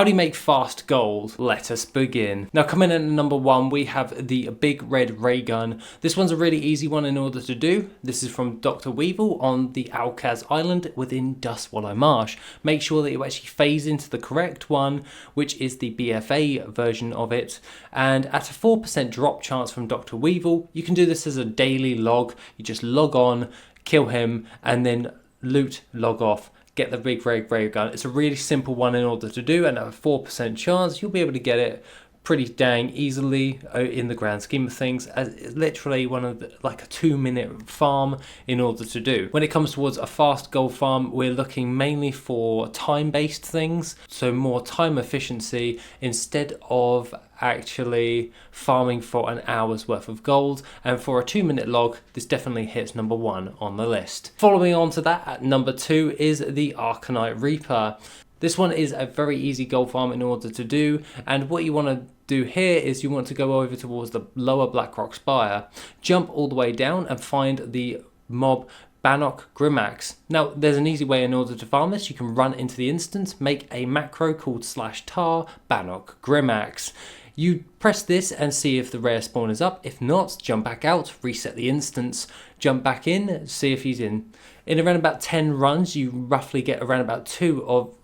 How do you make fast gold? Let us begin. Now coming in at number 1, we have the big red ray gun. This one's a really easy one in order to do. This is from Dr. 𝐕𝐨𝐢 on the 𝐆𝐀𝐌𝐄 Island within Dustswallow Marsh. Make sure that you actually phase into the correct one, which is the BFA version of it. And at a 4% drop chance from Dr. 𝐕𝐈𝐢, you can do this as a daily log. You just log on, kill him, and then loot, log off. Get the big red ray gun. It's a really simple one in order to do, and at a 4% chance you'll be able to get it pretty dang easily in the grand scheme of things, as it's literally one of the, like a 2-minute farm in order to do. When it comes towards a fast gold farm, we're looking mainly for time-based things, so more time efficiency instead of actually farming for an hour's worth of gold. And for a 2-minute log, this definitely hits number 1 on the list. Following on to that, at number 2 is the Arcanite Reaper. This one is a very easy gold farm in order to do, and what you want to do here is you want to go over towards the lower Blackrock Spire, jump all the way down and find the mob 𝐵𝐀𝐌𝐄 𝐕𝐴𝐢𝐝. Now there's an easy way in order to farm this. You can run into the instance, make a macro called /tar 𝐵𝐀𝐌𝐄 𝐕𝐴𝐢𝐝. You press this and see if the rare spawn is up. If not, jump back out, reset the instance, jump back in, see if he's in. In around about 10 runs, you roughly get around about 2 of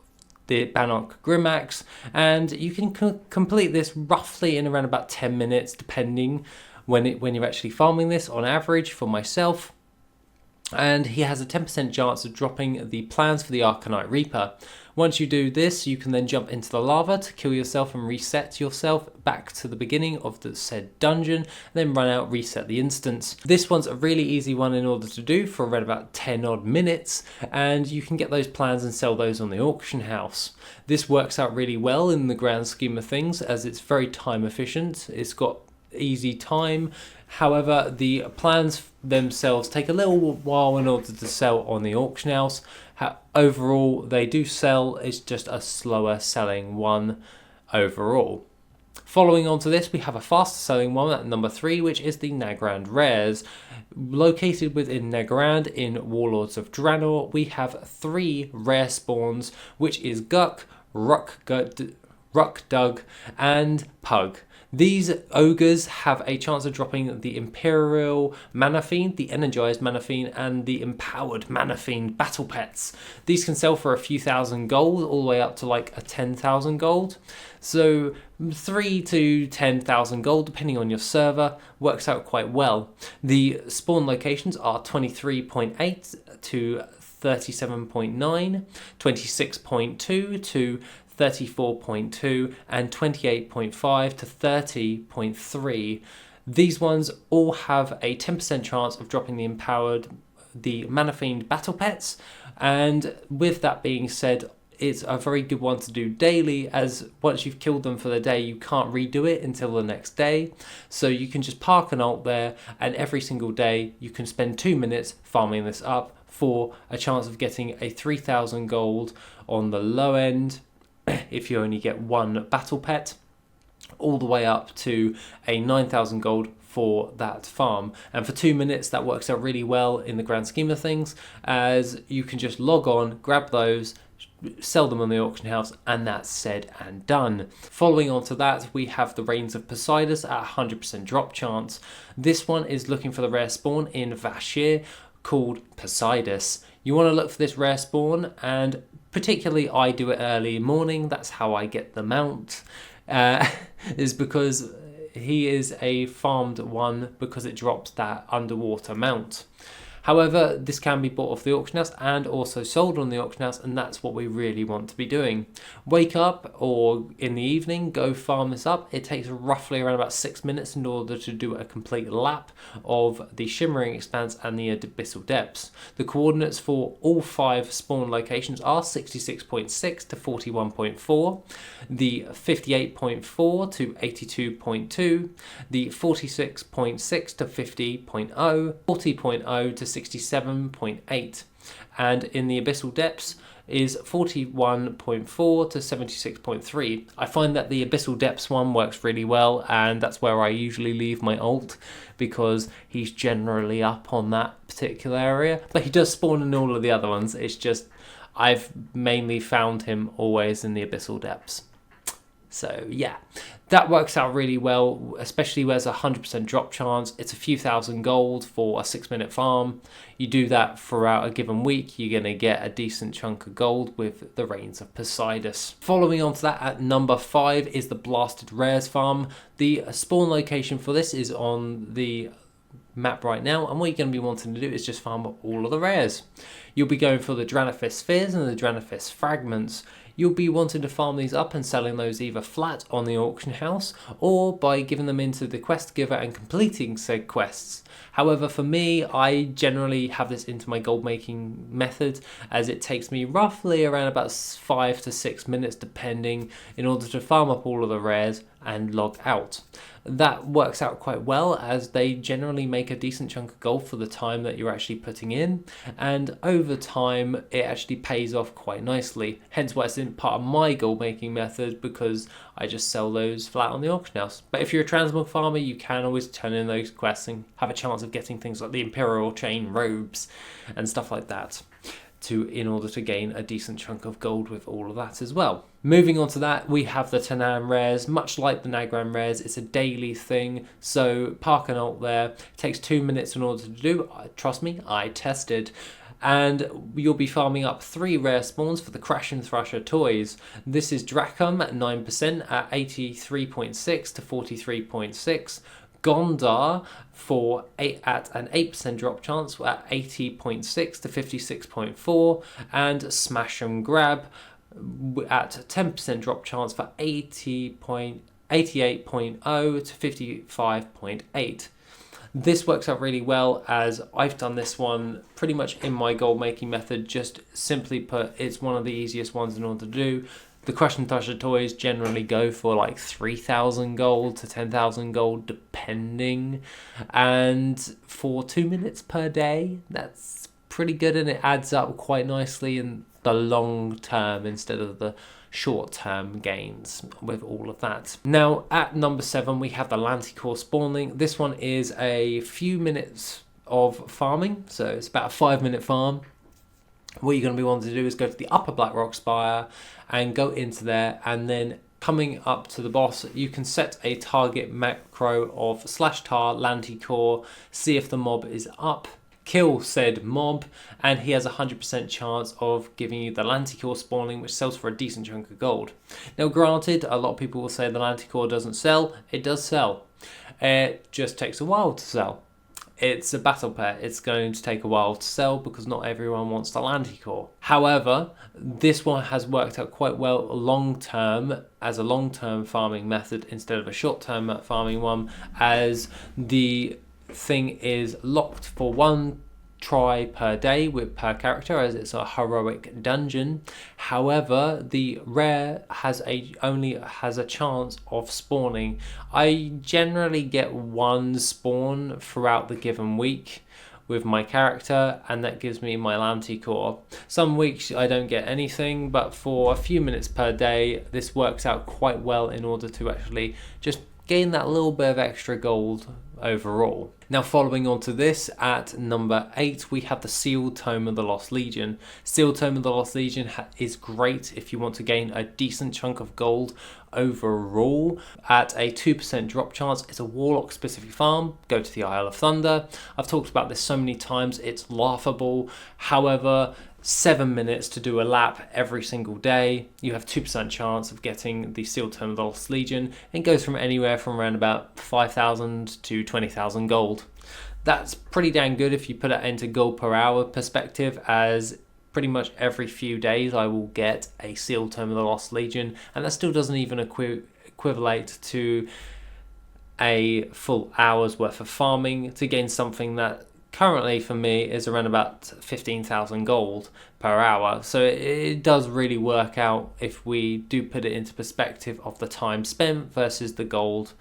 the 𝐵𝐀𝐌𝐄 𝐕𝐴𝐢𝐝, and you can complete this roughly in around about 10 minutes, depending when you're actually farming this on average for myself. And he has a 10% chance of dropping the plans for the Arcanite Reaper. Once you do this, you can then jump into the lava to kill yourself and reset yourself back to the beginning of the said dungeon, then run out, reset the instance. This one's a really easy one in order to do for around about 10 odd minutes, and you can get those plans and sell those on the auction house. This works out really well in the grand scheme of things, as it's very time efficient. It's got easy time. However, the plans themselves take a little while in order to sell on the auction house. Overall, they do sell. It's just a slower selling one overall. Following on to this, we have a faster selling one at number 3, which is the Nagrand rares. Located within Nagrand in Warlords of Draenor, we have 3 rare spawns, which is 𝐺𝐀𝐌𝐄, Rukdug, and Pug. These ogres have a chance of dropping the Imperial Mana Fiend, the Energized Mana Fiend, and the Empowered Mana Fiend battle pets. These can sell for a few thousand gold, all the way up to like a 10,000 gold. So 3 to 10,000 gold, depending on your server, works out quite well. The spawn locations are 23.8 to 37.9, 26.2 to 34.2, and 28.5 to 30.3. These ones all have a 10% chance of dropping the Mana Fiend battle pets, and with that being said, it's a very good one to do daily, as once you've killed them for the day, you can't redo it until the next day. So you can just park an ult there, and every single day you can spend 2 minutes farming this up for a chance of getting a 3,000 gold on the low end, if you only get 1 battle pet, all the way up to a 9,000 gold for that farm. And for 2 minutes, that works out really well in the grand scheme of things, as you can just log on, grab those, sell them on the auction house, and that's said and done. Following on to that, we have the Reigns of Poseidus at 100% drop chance. This one is looking for the rare spawn in 𝐵𝐴𝐻𝐼𝐻 called Poseidus. You want to look for this rare spawn, and particularly I do it early morning. That's how I get the mount, is because he is a farmed one, because it drops that underwater mount. However, this can be bought off the auction house and also sold on the auction house, and that's what we really want to be doing. Wake up, or in the evening, go farm this up. It takes roughly around about 6 minutes in order to do a complete lap of the Shimmering Expanse and the Abyssal Depths. The coordinates for all 5 spawn locations are 66.6 to 41.4, the 58.4 to 82.2, the 46.6 to 50.0, 40.0 to 67.8, and in the Abyssal Depths is 41.4 to 76.3. I find that the Abyssal Depths one works really well, and that's where I usually leave my ult, because he's generally up on that particular area. But he does spawn in all of the other ones. It's just I've mainly found him always in the Abyssal Depths. So yeah, that works out really well, especially where there's a 100% drop chance. It's a few thousand gold for a 6-minute farm. You do that throughout a given week, you're going to get a decent chunk of gold with the Reigns of Poseidus. Following on to that, at number 5 is the Blasted Rares farm. The spawn location for this is on the map right now, and what you're going to be wanting to do is just farm up all of the rares. You'll be going for the Dragonflight spheres and the Dragonflight fragments. You'll be wanting to farm these up and selling those either flat on the auction house or by giving them into the quest giver and completing said quests. However, for me, I generally have this into my gold making method, as it takes me roughly around about 5 to 6 minutes depending, in order to farm up all of the rares and log out. That works out quite well, as they generally make a decent chunk of gold for the time that you're actually putting in, and over time it actually pays off quite nicely, hence why it's in part of my gold making method, because I just sell those flat on the auction house. But if you're a transmog farmer, you can always turn in those quests and have a chance of getting things like the Imperial Chain robes and stuff like that, in order to gain a decent chunk of gold with all of that as well. Moving on to that, we have the Tanan rares. Much like the Nagrand rares, it's a daily thing, so park an ult there. It takes 2 minutes in order to do. Trust me, I tested. And you'll be farming up 3 rare spawns for the Crash and Thrasher toys. This is Dracum at 9% at 83.6 to 43.6. Gondar at an 8% drop chance at 80.6 to 56.4, and Smash and Grab at 10% drop chance for 88.0 to 55.8. This works out really well, as I've done this one pretty much in my gold making method. Just simply put, it's one of the easiest ones in order to do. The Crush and Thrasher toys generally go for like 3,000 gold to 10,000 gold depending, and for 2 minutes per day, that's pretty good, and it adds up quite nicely in the long term instead of the short-term gains with all of that. Now at number 7 we have the Lanticore spawning. This one is a few minutes of farming, so it's about a 5-minute farm. What you're going to be wanting to do is go to the upper Blackrock Spire and go into there, and then coming up to the boss, you can set a target macro of /tar Lanticore, see if the mob is up, kill said mob, and he has a 100% chance of giving you the Lanticore spawning, which sells for a decent chunk of gold. Now granted, a lot of people will say the Lanticore doesn't sell. It does sell. It just takes a while to sell. It's a battle pet. It's going to take a while to sell because not everyone wants the Lanticore. However, this one has worked out quite well long-term as a long-term farming method instead of a short-term farming one, as the thing is locked for 1 try per day per character, as it's a heroic dungeon. However, the rare only has a chance of spawning. I generally get 1 spawn throughout the given week with my character, and that gives me my Lanticore. Some weeks I don't get anything, but for a few minutes per day this works out quite well in order to actually just gain that little bit of extra gold overall. Now following on to this, at number 8 we have the Sealed Tome of the Lost Legion. Sealed Tome of the Lost Legion is great if you want to gain a decent chunk of gold overall. At a 2% drop chance, it's a Warlock specific farm. Go to the Isle of Thunder. I've talked about this so many times, it's laughable. However, 7 minutes to do a lap every single day. You have 2% chance of getting the Sealed Tome of the Lost Legion. It goes from anywhere from around about 5,000 to 20,000 gold. That's pretty dang good if you put it into gold per hour perspective, as pretty much every few days I will get a Sealed Tome of the Lost Legion, and that still doesn't even equivalent to a full hour's worth of farming to gain something that currently for me is around about 15,000 gold per hour. So it does really work out if we do put it into perspective of the time spent versus the gold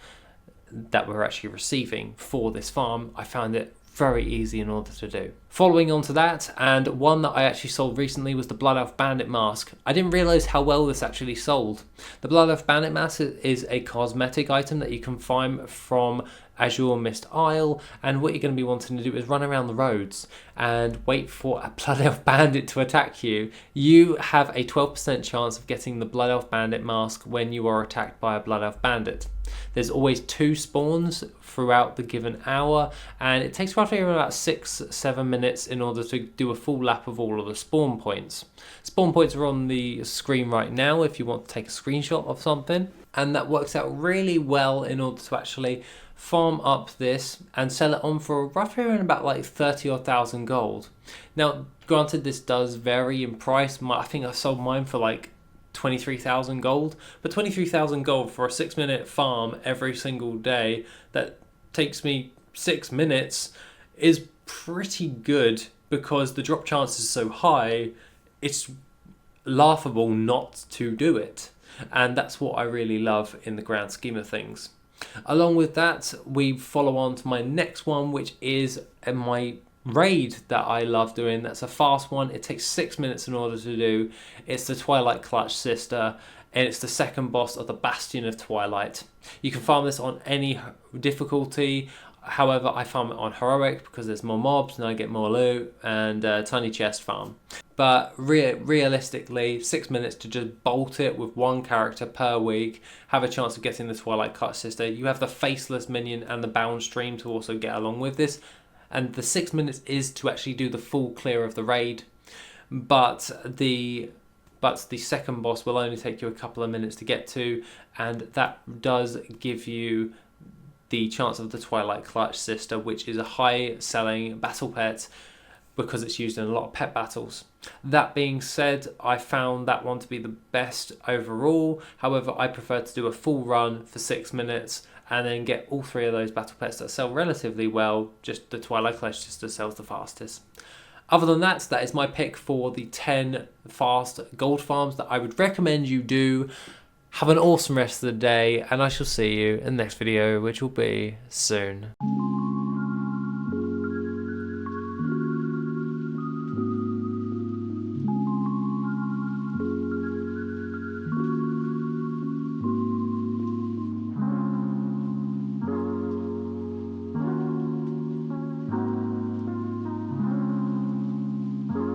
that we're actually receiving for this farm. I found it very easy in order to do. Following on to that, and one that I actually sold recently, was the Blood Elf Bandit Mask. I didn't realise how well this actually sold. The Blood Elf Bandit Mask is a cosmetic item that you can find from 𝐆𝐀𝐈𝐿, and what you're going to be wanting to do is run around the roads and wait for a Blood Elf Bandit to attack you. You have a 12% chance of getting the Blood Elf Bandit Mask when you are attacked by a Blood Elf Bandit. There's always 2 spawns throughout the given hour, and it takes roughly about 6-7 minutes in order to do a full lap of all of the spawn points. Spawn points are on the screen right now if you want to take a screenshot of something, and that works out really well in order to actually farm up this and sell it on for roughly around about like 30,000 gold. Now, granted, this does vary in price. I think I sold mine for like 23,000 gold, but 23,000 gold for a 6-minute farm every single day that takes me 6 minutes is pretty good, because the drop chance is so high, it's laughable not to do it. And that's what I really love in the grand scheme of things. Along with that, we follow on to my next one, which is my raid that I love doing. That's a fast one. It takes 6 minutes in order to do. It's the Twilight Clutch Sister, and it's the second boss of the Bastion of Twilight. You can farm this on any difficulty. However, I farm it on heroic because there's more mobs and I get more loot, and tiny chest farm. But realistically, 6 minutes to just bolt it with one character per week, have a chance of getting the Twilight Clutch Sister. You have the Faceless minion and the Bound Stream to also get along with this. And the 6 minutes is to actually do the full clear of the raid. But the second boss will only take you a couple of minutes to get to, and that does give you the chance of the Twilight Clutch Sister, which is a high selling battle pet because it's used in a lot of pet battles. That being said, I found that one to be the best overall. However, I prefer to do a full run for 6 minutes and then get all 3 of those battle pets that sell relatively well. Just the Twilight Clutch Sister sells the fastest. Other than that, that is my pick for the 10 fast gold farms that I would recommend you do. Have an awesome rest of the day, and I shall see you in the next video, which will be soon.